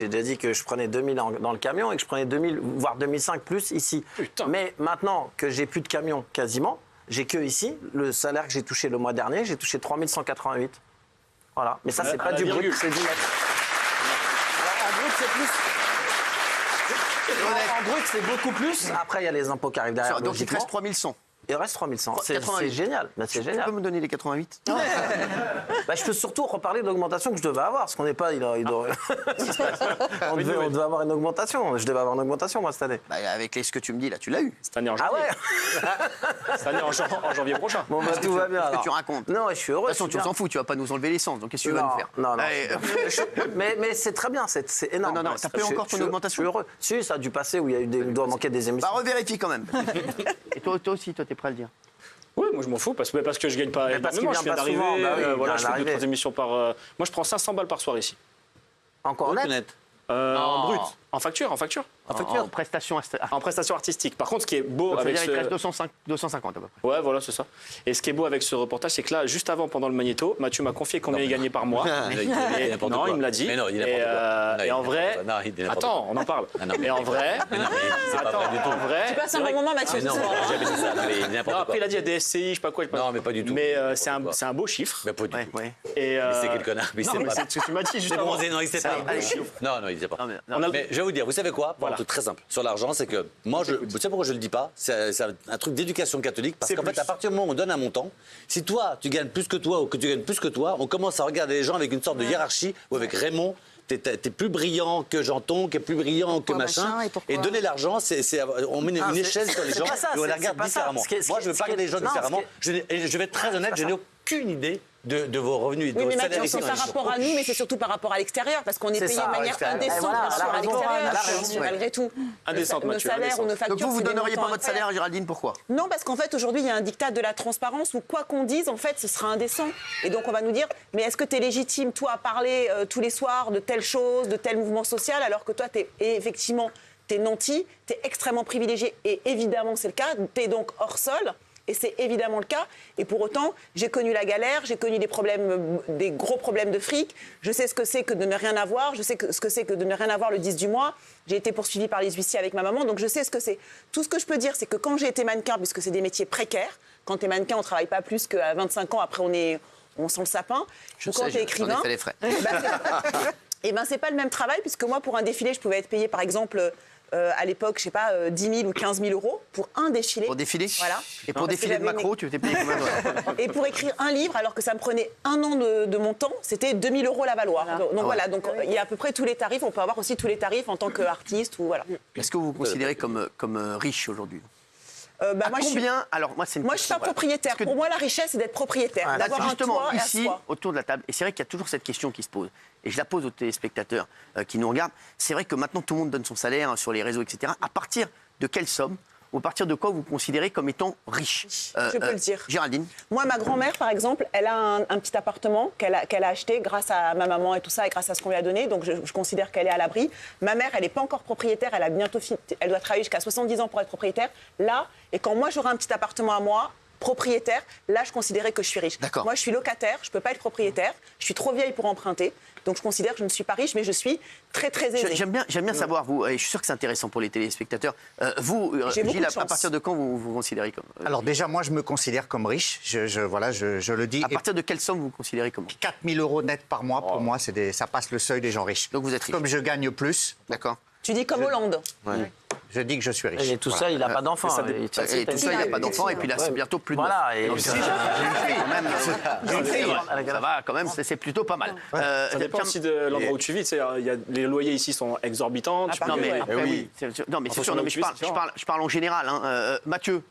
J'ai déjà dit que je prenais 2000 dans le camion et que je prenais 2000, voire 2005 plus ici. Putain. Mais maintenant que j'ai plus de camion quasiment, j'ai que ici, le salaire que j'ai touché le mois dernier, j'ai touché 3188. Voilà. Mais ça, c'est pas du brut, c'est du net. En brut, c'est plus. En brut, c'est beaucoup plus. Après, il y a les impôts qui arrivent derrière. Donc il te logiquement. reste 3100. Il reste 3100. C'est 88. génial. Ben, c'est Tu génial. peux me donner les 88? Bah, je peux surtout reparler de l'augmentation que je devais avoir, parce qu'on n'est pas. On devait avoir une augmentation. Je devais avoir une augmentation, moi, cette année. Bah, avec ce que tu me dis là, tu l'as eu. Cette année en Ah janvier. ouais. Cette année en janvier prochain. Bon, bah, tout va bien. Qu'est-ce que alors. tu racontes? Non, je suis heureux. De toute façon, tu t'en fous, tu vas pas nous enlever l'essence, donc qu'est-ce que tu vas nous faire? Non, non. Allez, Mais c'est très bien, c'est énorme. Non, t'as pas eu encore ton augmentation? Je suis heureux. Si, ça a dû passer où il doit manquer des émissions. Bah, revérifie quand même. Et toi aussi, toi, t'es prêt à le dire? Oui, moi je m'en fous parce que je gagne pas Mais parce qu'il énormément. Je vient viens pas d'arriver, souvent, bah oui, il voilà, vient je fais 2-3 d'arriver. émissions par. Moi je prends 500 balles par soir ici. Encore net. En brut. En facture. En prestation. En prestation artistique. Par contre, ce qui est beau Donc, avec il te reste ce... 250 à peu près. Ouais, voilà, c'est ça. Et ce qui est beau avec ce reportage, c'est que là, juste avant, pendant le magnéto, Mathieu m'a confié combien il gagnait par mois. Non, il me l'a dit. Mais non, il dit n'importe quoi. Et en vrai... Non, il dit n'importe Attends, on en parle. Et en vrai... c'est pas vrai du tout. En vrai... Tu passes un bon moment, Mathieu. Non, ce soir. jamais dit ça. Non, mais il dit Non, n'importe quoi. après, il a dit à des SCI, je sais pas quoi. Non, mais pas du tout. Mais N'importe c'est quoi. un beau chiffre. Mais pas du tout. Ouais. Et Mais c'est quel connard. Mais il non, sait mais pas. c'est ce que tu m'as dit juste C'est avant. bronzé, non, il sait pas. Non, il sait pas. Non, mais- Mais je vais vous dire, vous savez quoi? Voilà. Un truc très simple. Sur l'argent, c'est que moi, vous savez pourquoi je le dis pas? C'est un truc d'éducation catholique. Parce C'est qu'en fait, plus. à partir du moment où on donne un montant, si toi, tu gagnes plus que toi ou que tu gagnes plus que toi, on commence à regarder les gens avec une sorte de hiérarchie ou avec Raymond. T'es plus brillant que Janton, qui est plus brillant que machin. et pourquoi donner l'argent, on met une échelle sur les gens pas ça, et on les c'est regarde pas ça. différemment. Moi, je veux pas regarder les gens différemment. Et je vais être très honnête, je n'ai aucune idée de vos revenus et de Oui, vos mais salaires Mathieu, ici c'est dans par les rapport à nous, mais c'est surtout par rapport à l'extérieur, parce qu'on est C'est payé ça, de à manière l'extérieur. indécente Voilà, par rapport à elle a raison, l'extérieur, elle a raison. malgré tout. Indécente, Nos Mathieu, salaires ou indécente. nos factures. Donc vous c'est des donneriez pas montants votre salaire, incroyables. Géraldine, pourquoi? Non, parce qu'en fait, aujourd'hui, il y a un diktat de la transparence où quoi qu'on dise, en fait, ce sera indécent. Et donc, on va nous dire, mais est-ce que tu es légitime, toi, à parler tous les soirs de telle chose, de tel mouvement social, alors que toi, effectivement, tu es nanti, tu es extrêmement privilégié, et évidemment, c'est le cas, tu es donc hors sol. Et c'est évidemment le cas. Et pour autant, j'ai connu la galère, j'ai connu des problèmes, des gros problèmes de fric. Je sais ce que c'est que de ne rien avoir. Je sais ce que c'est que de ne rien avoir le 10 du mois. J'ai été poursuivie par les huissiers avec ma maman, donc je sais ce que c'est. Tout ce que je peux dire, c'est que quand j'ai été mannequin, puisque c'est des métiers précaires, quand tu es mannequin, on ne travaille pas plus qu'à 25 ans, après on sent le sapin. Je Ou quand sais, tu es j'en ai écrivain, fait les frais. et ben c'est pas le même travail, puisque moi, pour un défilé, je pouvais être payée, par exemple, à l'époque, je sais pas, 10 000 ou 15 000 euros pour un défilé. Pour défiler? Voilà. Et pour Parce que défiler de j'avais macro, tu t'es payé combien? Et pour écrire un livre, alors que ça me prenait un an de mon temps, c'était 2 000 euros la valoir. Donc voilà, donc il y a à peu près tous les tarifs. On peut avoir aussi tous les tarifs en tant qu'artiste ou voilà. Est-ce que vous vous considérez comme riche aujourd'hui? Bah, moi, Combien? Alors moi, c'est une Moi, je suis question, pas propriétaire. Parce que- Pour moi, la richesse, c'est d'être propriétaire, Bah, d'avoir un justement, toit et un ici, toit. autour de la table, et c'est vrai qu'il y a toujours cette question qui se pose, et je la pose aux téléspectateurs qui nous regardent, c'est vrai que maintenant tout le monde donne son salaire sur les réseaux, etc. À partir de quelle somme, ou à partir de quoi vous considérez comme étant riche? Je peux le dire. Géraldine? Moi, ma grand-mère, par exemple, elle a un petit appartement qu'elle a acheté grâce à ma maman et tout ça, et grâce à ce qu'on lui a donné. Donc, je considère qu'elle est à l'abri. Ma mère, elle n'est pas encore propriétaire. Elle a bientôt fini. Elle doit travailler jusqu'à 70 ans pour être propriétaire. Là, et quand moi, j'aurai un petit appartement à moi, propriétaire, là, je considérais que je suis riche. D'accord. Moi, je suis locataire. Je ne peux pas être propriétaire. Je suis trop vieille pour emprunter. Donc, je considère que je ne suis pas riche, mais je suis très, très aisée. J'aime bien savoir, vous, et je suis sûr que c'est intéressant pour les téléspectateurs, vous, J'ai beaucoup Gilles, de à chance. partir de quand vous vous considérez comme Alors déjà, moi, je me considère comme riche. Je le dis. à partir de quelle somme vous vous considérez comme? 4 000 euros net par mois, pour moi, ça passe le seuil des gens riches. Donc vous êtes riche. Comme je gagne plus, D'accord. Tu dis comme Hollande. je dis que je suis riche. Et tout ça, il n'a pas d'enfant. Et tout ça, il n'a pas d'enfant, et puis là, c'est bientôt plus de Voilà. Et Donc, si, j'ai une fille, quand même. J'ai une fille. Ça va, quand même, c'est plutôt pas mal. Ça dépend aussi de l'endroit où tu vis. Tu sais, les loyers ici sont exorbitants. Tu Paris, peux- Non, mais ouais. après, oui. Non, mais c'est sûr. Non, mais je parle en général. Mathieu.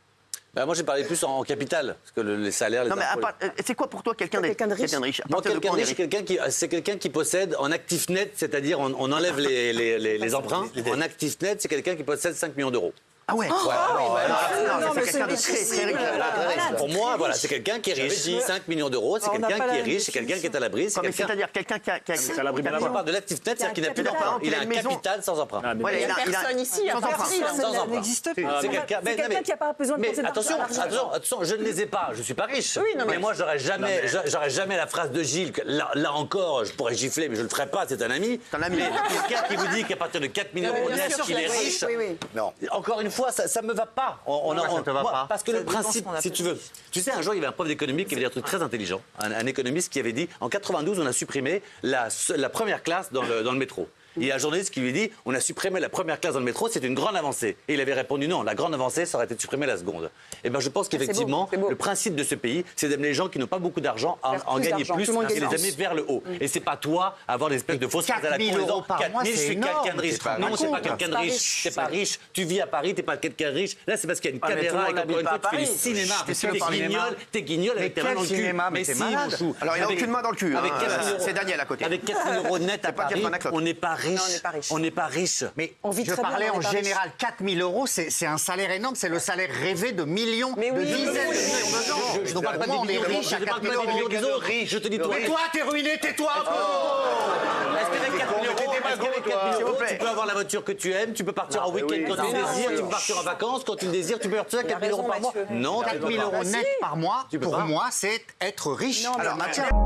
Bah, moi, j'ai parlé plus en capital, parce que les salaires, les Non, mais impôts, c'est quoi pour toi quelqu'un de riche? À Moi, partir de quoi quelqu'un on est riche, riche? c'est quelqu'un qui possède en actif net, c'est-à-dire on enlève les emprunts. En actif net, c'est quelqu'un qui possède 5 millions d'euros. Ah ouais. bah, Non, c'est quelqu'un de très riche. Pour moi, voilà, c'est quelqu'un qui est riche. 5 millions d'euros, c'est On n'a quelqu'un pas qui la est riche, c'est quelqu'un qui est à l'abri. C'est-à-dire quelqu'un qui a à l'abri de la On mort. parle de l'actif net, c'est-à-dire qu'il n'a plus capital. d'emprunt. Il Il a a un une maison. capital sans emprunt. Voilà, Il n'y a personne ici, il n'y a sans emprunt. personne. Sans Ça emprunt. n'existe pas. C'est quelqu'un C'est quelqu'un qui n'a pas besoin de mais penser attention, je ne les ai pas, je suis pas riche. Oui, non, mais- moi, j'aurais jamais la phrase de Gilles. Que là encore, je pourrais gifler, mais je le ferai pas. C'est un ami. C'est un ami. Mais quelqu'un qui vous dit qu'à partir de 4 000 euros net, sûr, qu'il est oui, riche. Non. Encore une fois, ça me va pas. ça te va pas Parce que le dépend ce principe, qu'on appelle si tu veux. Tu sais, un jour, il y avait un prof d'économie qui avait dit un truc très intelligent. Un économiste qui avait dit en 92, on a supprimé la première classe dans le métro. Il y a un journaliste qui lui dit on a supprimé la première classe dans le métro, c'est une grande avancée. Et il avait répondu non, la grande avancée, ça aurait été de supprimer la seconde. Et ben je pense qu'effectivement, c'est beau. le principe de ce pays, c'est d'amener les gens qui n'ont pas beaucoup d'argent à Faire en plus gagner d'argent. plus Tout le monde et les gagne amener vers le haut. Et c'est pas toi avoir des espèces de fausses phrases à la 4 000 con en disant, euros par 4 000, mois, je c'est suis énorme. quelqu'un de riche. C'est pas Non, c'est pas raconte. quelqu'un de riche. T'es pas riche. Tu vis à Paris, t'es pas quelqu'un de riche. Là, c'est parce qu'il y a une Ah, mais tout le caméra et monde qu'encore n'habite une pas fois, à tu fais du Paris. cinéma. T'es sûr T'es par les guignol, t'es guignol avec tes mains quel dans le cul. cinéma, mais Mais t'es si, malade. mon chou. Alors, il n'a Avec- aucune main dans le cul. avec hein. 4 000 euros. C'est Daniel à côté. Avec 4 000 euros net à pas Paris, dire qu'on a clope. on n'est pas riche. Non, on n'est pas riche. On n'est pas riche. Mais On vit je très bien, parlais on en est pas riche. général, 4 000 euros, c'est un salaire énorme, c'est le salaire rêvé de millions, Mais oui, de dizaines de oui, millions de gens. Je ne parle pas Moi, des on est millions riche riches, à je ne 4 parle 000 pas des millions euros. des autres riches. Je te dis toi. Mais toi, t'es ruiné, tais-toi un peu. Est-ce qu'avec 4 000 euros, S'il vous plaît. tu peux avoir la voiture que tu aimes, tu peux partir en week-end quand tu le désires, tu peux partir en vacances quand tu le désires, tu peux faire tout ça 4 000 euros par mois. Mathieu. Non, 4 000 euros net par mois, Tu peux pour pas. moi, c'est être riche. Non, mais Alors, Mathieu- Mathieu,